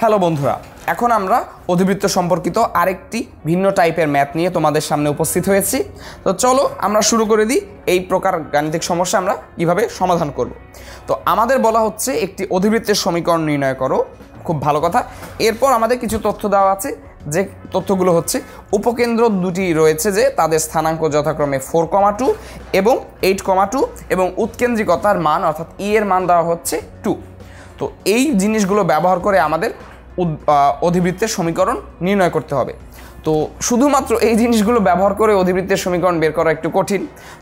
Hello বন্ধুরা, এখন আমরা অধিবৃত্ত সম্পর্কিত আরেকটি ভিন্ন টাইপের ম্যাথ নিয়ে তোমাদের সামনে উপস্থিত হয়েছি। তো চলো আমরা শুরু করে দিই এই প্রকার গাণিতিক সমস্যা আমরা কিভাবে সমাধান করব। তো আমাদের বলা হচ্ছে একটি অধিবৃত্তের সমীকরণ নির্ণয় করো। খুব ভালো কথা। এরপর আমাদের কিছু তথ্য দেওয়া আছে, যে তথ্যগুলো হচ্ছে উপকেন্দ্র দুটি রয়েছে যে তাদের স্থানাঙ্ক যথাক্রমে 4,2 এবং 8,2 এবং উৎকেন্দ্রিকতার মান অর্থাৎ ই এর মান দেওয়া হচ্ছে 2। তো এই জিনিসগুলো ব্যবহার করে আমাদের অধিবৃত্তের সমীকরণ নির্ণয় করতে হবে। তো শুধুমাত্র এই জিনিসগুলো ব্যবহার করে অধিবৃত্তের সমীকরণ বের করা একটু কঠিন।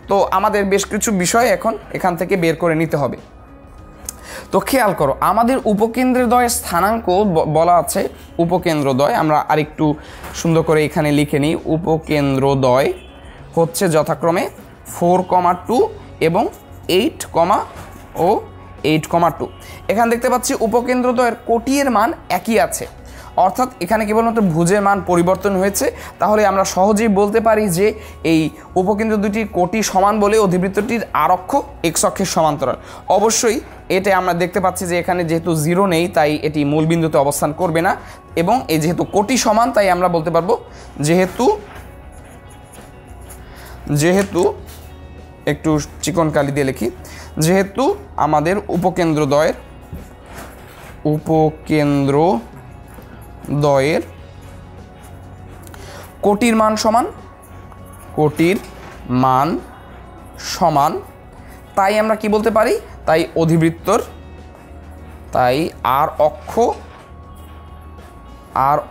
তো আমাদের বেশ কিছু বিষয় এখান থেকে বের করে নিতে হবে। তো খেয়াল করো, আমাদের উপকেন্দ্রদ্বয়ের স্থানাঙ্ক বলা আছে উপকেন্দ্রদ্বয়। আমরা আরেকটু সুন্দর করে এখানে লিখে নিই। উপকেন্দ্রদ্বয় হচ্ছে যথাক্রমে 4,2 এবং 8,2। এখানে দেখতে পাচ্ছি উপকেন্দ্রদ্বয়ের কোটির মান একই আছে, অর্থাৎ এখানে কেবলমাত্র ভুজের মান পরিবর্তন হয়েছে। তাহলে আমরা সহজেই বলতে পারি যে এই উপকেন্দ্র দুটির কোটি সমান বলে অধিবৃত্তটির আরক্ষ এক্স অক্ষের সমান্তরাল। অবশ্যই এটা আমরা দেখতে পাচ্ছি যে এখানে যেহেতু 0 নেই তাই এটি মূলবিন্দুতে অবস্থান করবে না, এবং এই যেহেতু কোটি সমান তাই আমরা বলতে পারবো যেহেতু একটু চিকন কালি দিয়ে লিখি, যেহেতু আমাদের উপকেন্দ্রদ্বয়ের কোটির মান সমান, তাই আমরা কি বলতে পারি, তাই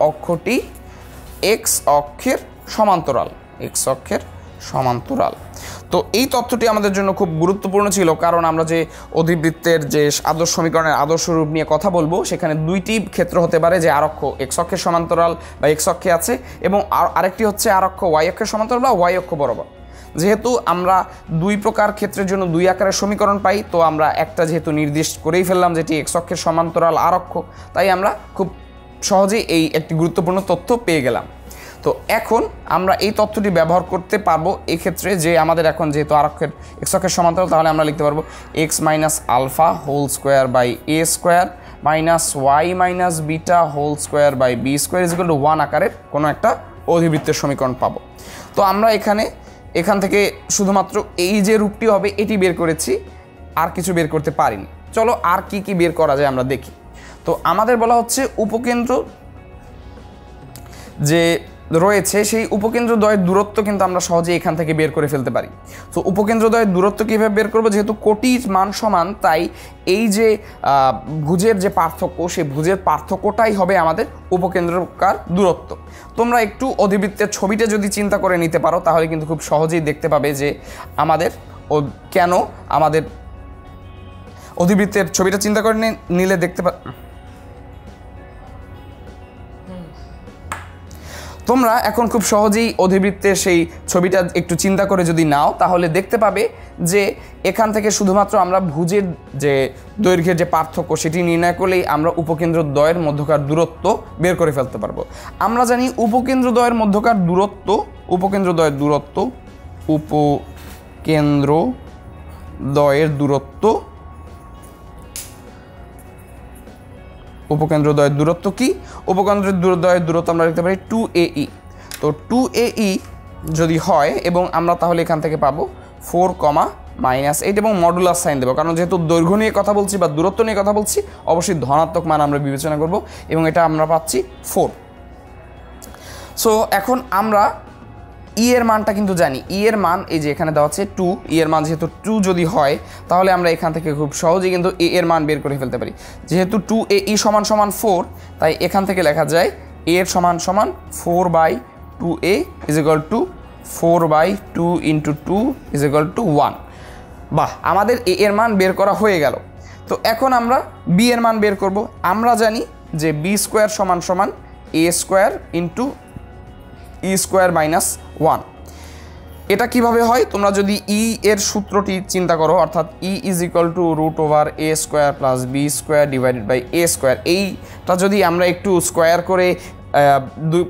অক্ষটি এক্স অক্ষের সমান্তরাল। তো এই তথ্যটি আমাদের জন্য খুব গুরুত্বপূর্ণ ছিল, কারণ আমরা যে অধিবৃত্তের যে আদর্শ সমীকরণের আদর্শ রূপ নিয়ে কথা বলবো সেখানে দুইটি ক্ষেত্র হতে পারে, যে আরক্ষ এক্স অক্ষের সমান্তরাল বা এক্স অক্ষে আছে, এবং আরেকটি হচ্ছে আরক্ষ ওয়াই অক্ষের সমান্তরাল বা ওয়াই অক্ষ বরাবর। যেহেতু আমরা দুই প্রকার ক্ষেত্রের জন্য দুই আকারের সমীকরণ পাই, তো আমরা একটা যেহেতু নির্দিষ্ট করেই ফেললাম যেটি এক্স অক্ষের সমান্তরাল আরক্ষ, তাই আমরা খুব সহজেই এই একটি গুরুত্বপূর্ণ তথ্য পেয়ে গেলাম। তো এখন আমরা এই তথ্যটি ব্যবহার করতে পারবো এই ক্ষেত্রে, যে আমাদের এখন যেহেতু আরক্ষের এক্স অক্ষের সমান্তরাল, তাহলে আমরা লিখতে পারবো X minus alpha whole square by A square minus Y minus beta whole square by B square is equal to 1 আকারের কোনো একটা অধিবৃত্তের সমীকরণ পাবো। তো আমরা এখান থেকে শুধুমাত্র এই যে রূপটি হবে এটি বের করেছি, আর কিছু বের করতে পারিনি। চলো আর কি কি বের করা যায় আমরা দেখি। তো আমাদের বলা হচ্ছে উপকেন্দ্র যে রয়েছে সেই উপকেন্দ্রদ্বয়ের দূরত্ব কিন্তু আমরা সহজেই এখান থেকে বের করে ফেলতে পারি। তো উপকেন্দ্রদ্বয়ের দূরত্ব কীভাবে বের করবো, যেহেতু কোটির মান সমান, তাই এই যে ভুজের যে পার্থক্য সেই ভুজের পার্থক্যটাই হবে আমাদের উপকেন্দ্রকার দূরত্ব। তোমরা একটু অধিবৃত্তের ছবিটা যদি চিন্তা করে নিতে পারো তাহলে কিন্তু খুব সহজেই দেখতে পাবে যে আমাদের কেন আমাদের অধিবৃত্তের ছবিটা চিন্তা করে নিলে দেখতে তোমরা এখন খুব সহজেই অধিবৃত্তের সেই ছবিটা একটু চিন্তা করে যদি নাও তাহলে দেখতে পাবে যে এখান থেকে শুধুমাত্র আমরা ভুজের যে দৈর্ঘ্যের যে পার্থক্য সেটি নির্ণয় করলেই আমরা উপকেন্দ্রদ্বয়ের মধ্যকার দূরত্ব বের করে ফেলতে পারবো। আমরা জানি উপকেন্দ্রদ্বয়ের মধ্যকার দূরত্ব উপকেন্দ্রদ্বয়ের দূরত্ব কি? উপকেন্দ্রদ্বয়ের দূরত্ব আমরা লিখতে পারি 2AE। তো 2AE যদি হয়, এবং আমরা তাহলে এখান থেকে পাবো 4,-8 এবং মডুলাস সাইন দেবো, কারণ যেহেতু দৈর্ঘ্য নিয়ে কথা বলছি বা দূরত্ব নিয়ে কথা বলছি, অবশ্যই ধনাত্মক মান আমরা বিবেচনা করব, এবং এটা আমরা পাচ্ছি 4। সো এখন আমরা ই এর মানটা কিন্তু জানি। ই এর মান এই যে এখানে দেওয়া আছে 2, ই এর মান যেহেতু 2 যদি হয় তাহলে আমরা এখান থেকে খুব সহজেই কিন্তু এ এর মান বের করে ফেলতে পারি। যেহেতু 2AE সমান 4, তাই এখান থেকে লেখা যায় এ এর সমান 4/2a is equal two 4/2 into 2 is equal to 1। বাহ, আমাদের এ এর মান বের করা হয়ে গেল। তো এখন আমরা বি এর মান বের করব। আমরা জানি যে বি স্কোয়ার সমান এ স্কোয়ার ইন্টু ই স্কোয়ার মাইনাস 1। এটা কিভাবে হয়, তোমরা যদি ই এর সূত্রটি চিন্তা করো, অর্থাৎ e is equal to √a square plus b square divided by A square, এইটা যদি আমরা একটু স্কোয়ার করে দুই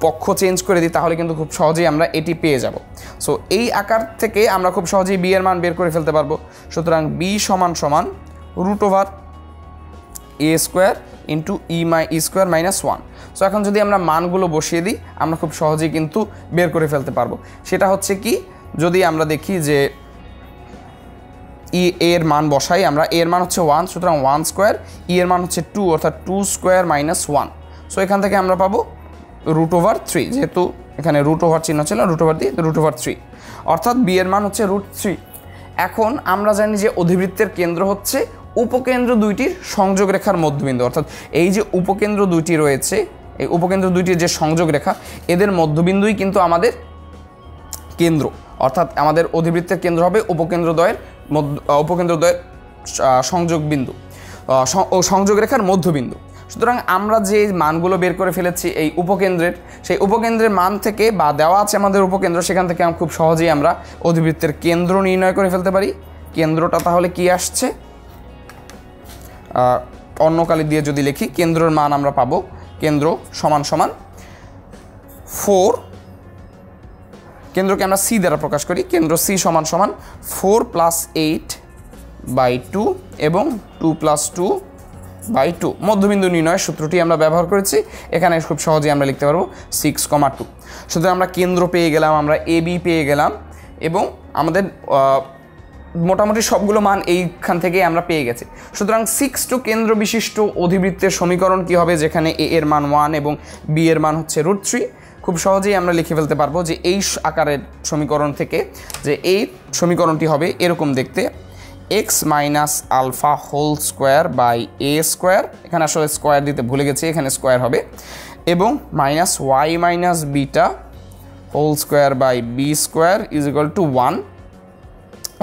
পক্ষ চেঞ্জ করে দিই তাহলে কিন্তু খুব সহজেই আমরা এটি পেয়ে যাব। সো এই আকার থেকে আমরা খুব সহজেই বি এর মান বের করে ফেলতে পারবো। সুতরাং বি সমান √a A square into E square minus 1। So এখন যদি আমরা মানগুলো বসিয়ে দিই আমরা খুব সহজেই কিন্তু বের করে ফেলতে পারবো। সেটা হচ্ছে কি, যদি আমরা দেখি যে এর মান বসাই, আমরা এর মান হচ্ছে 1, সুতরাং 1 স্কোয়ার, এর মান হচ্ছে 2 অর্থাৎ 2 স্কোয়ার মাইনাস 1। সো এখান থেকে আমরা পাবো √3, যেহেতু এখানে √ওভার চিহ্ন ছিল, √ওভার দিয়ে √3, অর্থাৎ বি এর মান হচ্ছে √3। এখন আমরা জানি যে অধিবৃত্তের কেন্দ্র হচ্ছে উপকেন্দ্র দুইটির সংযোগ রেখার মধ্যবিন্দু, অর্থাৎ এই যে উপকেন্দ্র দুইটি রয়েছে, এই উপকেন্দ্র দুইটির যে সংযোগ রেখা, এদের মধ্যবিন্দুই কিন্তু আমাদের কেন্দ্র, অর্থাৎ আমাদের অধিবৃত্তের কেন্দ্র হবে উপকেন্দ্রদ্বয়ের সংযোগ বিন্দু ও সংযোগ রেখার মধ্যবিন্দু। সুতরাং আমরা যে মানগুলো বের করে ফেলেছি এই উপকেন্দ্রের, সেই উপকেন্দ্রের মান থেকে বা দেওয়া আছে আমাদের উপকেন্দ্র, সেখান থেকে খুব সহজেই আমরা অধিবৃত্তের কেন্দ্র নির্ণয় করে ফেলতে পারি। কেন্দ্রটা তাহলে কি আসছে, অন্য কালি দিয়ে যদি লিখি, কেন্দ্রের মান আমরা পাবো কেন্দ্র সমান সমান 4, কেন্দ্রকে আমরা সি দ্বারা প্রকাশ করি, কেন্দ্র সি সমান সমান 4 + 8/2 এবং 2 + 2/2। মধ্যবিন্দু নির্ণয়ের সূত্রটি আমরা ব্যবহার করেছি, এখানে খুব সহজেই আমরা লিখতে পারবো 6,2। সুতরাং আমরা কেন্দ্র পেয়ে গেলাম, আমরা এ বি পেয়ে গেলাম, এবং আমাদের মোটামুটি সবগুলো মান এইখান থেকেই আমরা পেয়ে গেছি। সুতরাং 6 কেন্দ্র বিশিষ্ট অধিবৃত্তের সমীকরণ কি হবে, যেখানে এ এর মান 1 এবং বি এর মান হচ্ছে √3। খুব সহজেই আমরা লিখে ফেলতে পারবো যে এই আকারের সমীকরণ থেকে যে এই সমীকরণটি হবে এরকম দেখতে, x minus alpha whole square by A square, এখানে আসলে স্কোয়ার দিতে ভুলে গেছি, এখানে স্কোয়ার হবে, এবং minus Y minus beta whole square by B square is equal to 1।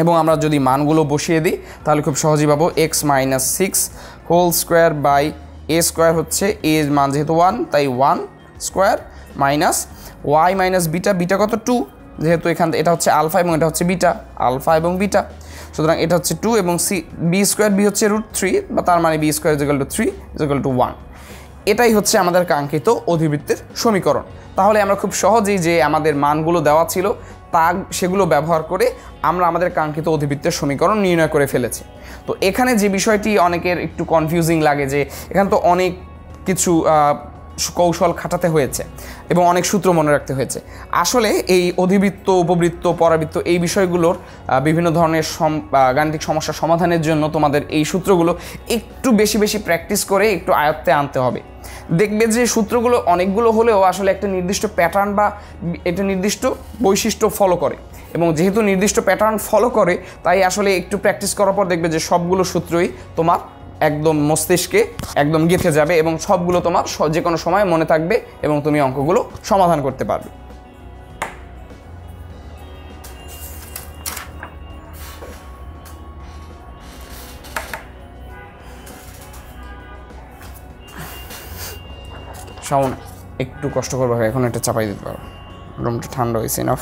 এবং আমরা যদি মানগুলো বসিয়ে দিই তাহলে খুব সহজেই পাবো x minus 6 whole square by A square, হচ্ছে এ এর মান যেহেতু 1 তাই 1 square, minus Y minus beta, beta কত 2, যেহেতু এটা হচ্ছে আলফা এবং এটা হচ্ছে বিটা, আলফা এবং বিটা, সুতরাং এটা হচ্ছে 2 এবং সি বি স্কোয়ার, বি হচ্ছে √3, বা তার মানে b square is equal to 3 is equal to 1। এটাই হচ্ছে আমাদের কাঙ্ক্ষিত অধিবৃত্তের সমীকরণ। তাহলে আমরা খুব সহজেই যে আমাদের মানগুলো দেওয়া ছিল সেগুলো ব্যবহার করে আমরা আমাদের কাঙ্ক্ষিত অধিবৃত্তের সমীকরণ নির্ণয় করে ফেলেছি। তো এখানে যে বিষয়টি অনেকের একটু কনফিউজিং লাগে যে এখানে তো অনেক কিছু কৌশল খাটাতে হয়েছে এবং অনেক সূত্র মনে রাখতে হয়েছে। আসলে এই অধিবৃত্ত, উপবৃত্ত, পরাবৃত্ত এই বিষয়গুলোর বিভিন্ন ধরনের গাণিতিক সমস্যা সমাধানের জন্য তোমাদের এই সূত্রগুলো একটু বেশি বেশি প্র্যাকটিস করে একটু আয়ত্তে আনতে হবে। দেখবে যে সূত্রগুলো অনেকগুলো হলেও আসলে একটা নির্দিষ্ট প্যাটার্ন বা একটা নির্দিষ্ট বৈশিষ্ট্য ফলো করে, এবং যেহেতু নির্দিষ্ট প্যাটার্ন ফলো করে তাই আসলে একটু প্র্যাকটিস করার পর দেখবে যে সবগুলো সূত্রই তোমার একদম মস্তিষ্কে একদম গেঁথে যাবে এবং সবগুলো তোমার যে কোনো সময় মনে থাকবে এবং তুমি অঙ্কগুলো সমাধান করতে পারবে। শাওন একটু কষ্ট করবে, এখন এটা চাপাই দিতে পারো, রুমটা ঠান্ডা হয়েছে, ইনাফ।